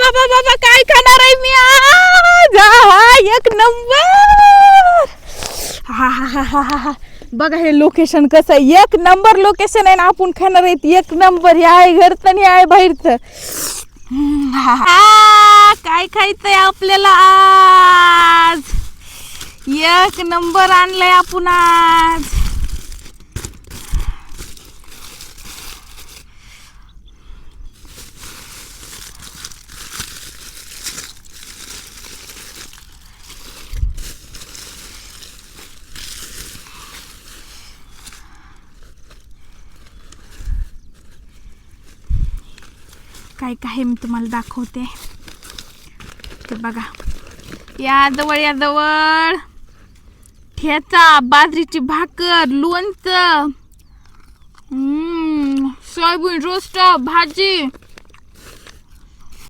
बाबा बाबा काय खाणार आहे मी आज? एक नंबर. हा बघा हे लोकेशन कसं आहे, एक नंबर लोकेशन आहे ना. आपण खाणार आहे एक नंबर. हे आहे घरचं आणि आहे बाहेरचं. काय खायचंय आपल्याला आज? एक नंबर आणलंय आपण आज. काय काय मी तुम्हाला दाखवते. ते बघा, या जवळ ठेचा, बाजरीची भाकर, लोणचं, सोयाबीन रोस्ट, भाजी.